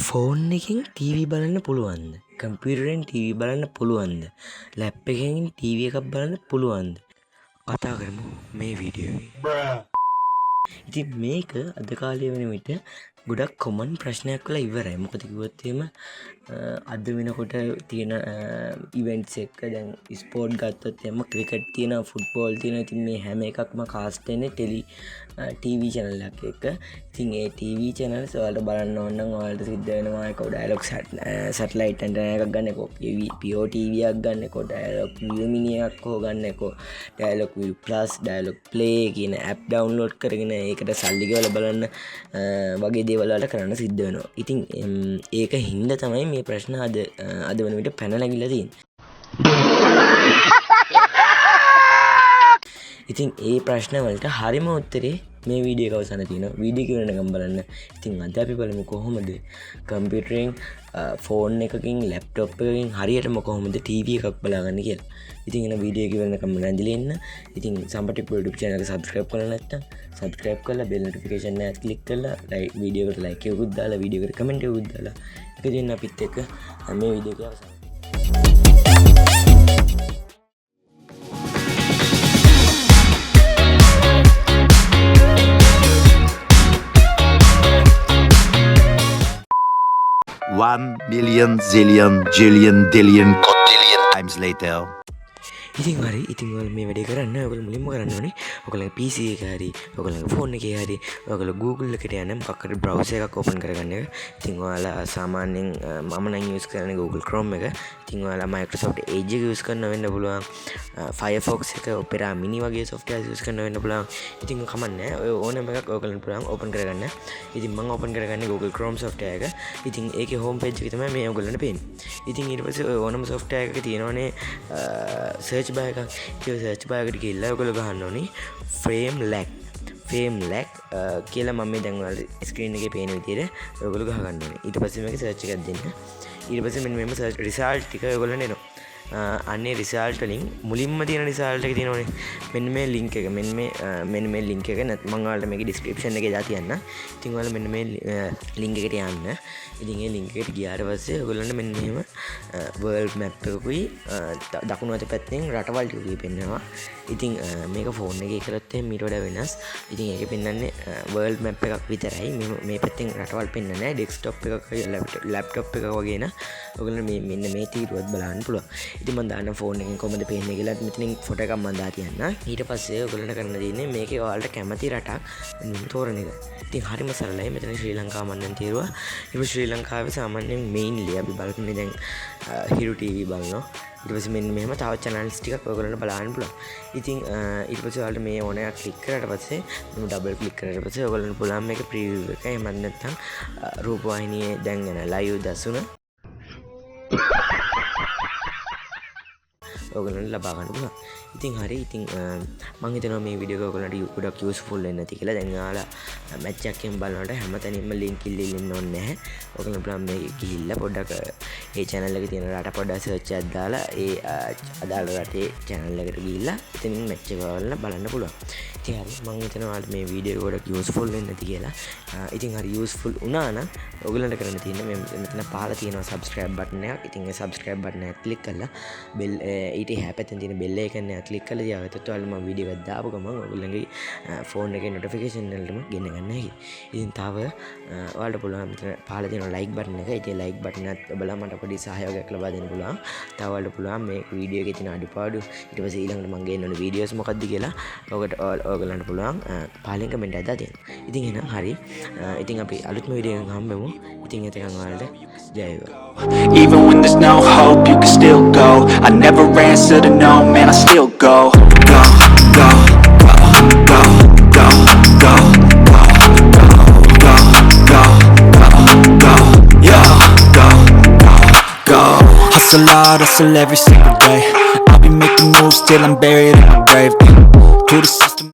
Phone එකෙන් TV බලන්න පුළුවන්ද? කම්පියුටරෙන් ටීවී බලන්න පුළුවන්ද? ලැප් එකකින් ටීවී එකක් බලන්න පුළුවන්ද? කතා කරමු මේ වීඩියෝ එකේ. ඉතින් මේක අද කාලේ වෙන විට ගොඩක් කොමන් ප්‍රශ්නයක් වෙලා ඉවරයි. මොකද කිව්වොත් එහෙම අද වෙනකොට තියෙන ඉවෙන්ට්ස් එක දැන් ස්පෝර්ට් ගත්තොත් එහෙම ක්‍රිකට් තියෙනවා, ෆුට්බෝල් තියෙනවා. ඉතින් මේ හැම එකක්ම කාස්ට් වෙන්නේ ටීවී channel එකක් එක්ක. ඉතින් ඒ ටීවී channels වලට බලන්න ඕන නම් ඔයාලට සිද්ධ වෙනවා ඒක ඩයලොග් සැටලයිට් ඇන්ටෙනා එකක් ගන්න එකෝ, PO TV එකක් ගන්න එකෝ, ඩයලොග් view mini එකක් හො ගන්න එකෝ, Dialog view plus, Dialog play කියන app download කරගෙන ඒකට සල්ලි ගෙවලා බලන්න වගේ දේවල් වලට කරන්න සිද්ධ වෙනවා. ඉතින් ඒක හින්දා තමයි මේ ප්‍රශ්න අද වෙන විට පැනලා ගිහලා තියෙන්නේ. ඉතින් ඒ ප්‍රශ්න වලට හරිම උත්තරේ මේ වීඩියෝ එක අවසානයේ තියෙනවා. වීඩියෝ එක වෙනකම් බලන්න. ඉතින් අද අපි බලමු කොහොමද කම්පියුටරෙන් ෆෝන් එකකින් ලැප්ටොප් එකකින් හරියටම කොහොමද ටීවී එකක් බලාගන්නේ කියලා. ඉතින් එන වීඩියෝ එක වෙනකම් නැඳිලා ඉන්න. ඉතින් සම්පටික් YouTube channel එක subscribe කරලා නැත්නම් subscribe කරලා bell notification එක click කරලා වීඩියෝ එකට like එකකුත් දාලා වීඩියෝ එකට comment එකකුත් දාලා එක දින අපිත් එක්ක මේ වීඩියෝ එක අවසන්. One million zillion jillion dillion cotillion times later. ඉතින් හරි ඉතින් ඔයාලා මේ වැඩේ කරන්න ඔයාලා මුලින්ම කරන්න ඕනේ ඔයාලගේ PC එක හරි ඔයාලගේ ෆෝන් එකේ හරි ඔයාලා Google එකට යන්න මොකක් හරි browser එකක් open කරගන්න එක. ඉතින් ඔයාලා සාමාන්‍යයෙන් මම නම් use කරන්නේ Google Chrome එක. ඉතින් ඔයාලා Microsoft Edge එක use කරන්න වෙන්න පුළුවන්. Firefox එක Opera Mini වගේ software use කරන්න වෙන්න පුළුවන්. ඉතින් කමන්නේ ඔය ඕනම එකක් ඔයාලට පුළුවන් open කරගන්න. ඉතින් මම open කරගන්නේ Google Chrome software එක. ඉතින් ඒකේ home page එක තමයි මේ ඔයගොල්ලන්ට පේන්නේ. ඉතින් ඊට පස්සේ ඔය ඕනම software එකක තියෙනවනේ search bar එකක්. ඒ search bar එකට ගිහිල්ලා ඔයගොල්ලෝ ගහන්න ඕනේ frame lag කියලා මම දැන් ඔයාලට screen එකේ පේන විදිහට ඔයගොල්ලෝ ගහ ගන්න ඕනේ. ඊට පස්සේ මේක search එකක් දෙන්න. ඊට පස්සේ මෙන්න මෙහෙම search result ටික ඔයගොල්ලන්ට එනවා. අන්නේ result වලින් මුලින්ම තියෙන result එක තියෙනවනේ. මෙන්න මේ link එක මෙන්න මේ link එක මම ඔයාලට මේකේ description එකේ දාලා තියන්න. ඉතින් ඔයාලා මෙන්න මේ link එකට යන්න. ඉතින් ඒ link එකට ගියාට පස්සේ ඔයගොල්ලන්ට මෙන්න මෙහෙම world map එකකුයි දකුණු අත පැත්තෙන් රටවල් ටිකකුයි පෙන්නනවා. ඉතින් මේක ෆෝන් එකේ කරොත් එහෙනම් ඊට වඩා වෙනස්. ඉතින් ඒකේ පෙන්නන්නේ world map එකක් විතරයි. මේ පැත්තෙන් රටවල් පෙන්නන්නේ නැහැ. desktop එකක laptop එකක වගේ න ඔයගොල්ලන්ට මෙන්න මේ තීරුවත් බලන්න පුළුවන්. ඉතින් මම දාන්න ෆෝන් එකෙන් කොහොමද පේන්නේ කියලා මෙතනින් ෆොටෝ එකක් මම දාලා තියන්න. ඊට පස්සේ ඔයගොල්ලන්ට කරන්න තියෙන්නේ මේකේ ඔයාලට කැමති රටක් තෝරන එක. ඉතින් හරිම සරලයි. මෙතන ශ්‍රී ලංකාව මම දැන් තීරුවා. ඊට ශ්‍රී ලංකාවේ සාමාන්‍යයෙන් mainly අපි බලන්නේ දැන් හිරු TV බලනවා. ඊට පස්සේ මෙන්න මෙහෙම තව channels ටිකක් ඔයගොල්ලන්ට බලන්න පුළුවන්. ඉතින් ඊට පස්සේ ඔයාලට මේ ඕන එකක් ක්ලික් කරාට පස්සේ මම ඩබල් ක්ලික් කරාට පස්සේ ඔයගොල්ලන්ට පුළුවන් මේක preview එක එහෙම නැත්නම් රූපවාහිනියේ දැන් යන live දසුන ඔයගොල්ලන්ට ලබා ගන්න පුළුවන්. ඉතින් හරි ඉතින් මම හිතනවා මේ වීඩියෝ එක ඔයගොල්ලන්ට ගොඩක් යූස්ෆුල් වෙන්න ඇති කියලා. දැන් ඔයාලා මැච් එකක් එහෙම බලනකොට හැමතැනින්ම ලින්ක් ඉල්ලන්න ඕනේ නැහැ. ඔයගොල්ලන්ට පුළුවන් මේ ගිහිල්ලා පොඩ්ඩක් ඒ channel එකේ තියෙන රට පොඩ්ඩක් search එකක් දාලා ඒ අදාළ රටේ channel එකට ගිහිල්ලා එතනින් මැච් එක බලන්න පුළුවන්. ඉතින් හරි මම හිතනවා ඔයාලට මේ වීඩියෝ එක ගොඩක් යූස්ෆුල් වෙන්න ඇති කියලා. ඉතින් හරි යූස්ෆුල් වුණා නම් ඔයගොල්ලන්ට කරන්න තියෙන්නේ මෙතන පහළ තියෙනවා subscribe button එකක්. ඉතින් ඒ subscribe button එක click කරලා bell ඊට එහා පැත්තෙන් තියෙන bell icon එක click කරලා තියාගත්තොත් ඔයාලා මම වීඩියෝ එකක් දාපු ගමන් ඔයගොල්ලන්ගේ ෆෝන් එකේ notification වලටම ගෙන්න ගන්න හැකියි. ඉතින් තව ඔයාලට පුළුවන් මෙතන පහළ තියෙන like button එක. ඉතින් like button එකත් ඔබලා මට පොඩි සහයෝගයක් ලබා දෙන්න පුළුවන්. තව ඔයාලට පුළුවන් මේ වීඩියෝ එකේ තියෙන අඩුපාඩු ඊට පස්සේ ඊළඟට මම ගේන්න ඕන වීඩියෝස් මොකක්ද කියලා ඔයගොල්ලන්ට පුළුවන් පහලින් කමෙන්ට් එකක් දාන්න. ඉතින් එහෙනම් හරි. ඉතින් අපි අලුත්ම වීඩියෝ එකකින් හම්බෙමු. ඉතින් එතකන් ඔයාලට ජය වේවා. Even when there's no hope, you can still go. I never answer to no, man, I still go. Go, go, go, go, go, go, go, go, go, go, go, yeah, go, go. Hustle hard, hustle every single day. I'll be making moves till I'm buried in my grave. To the system.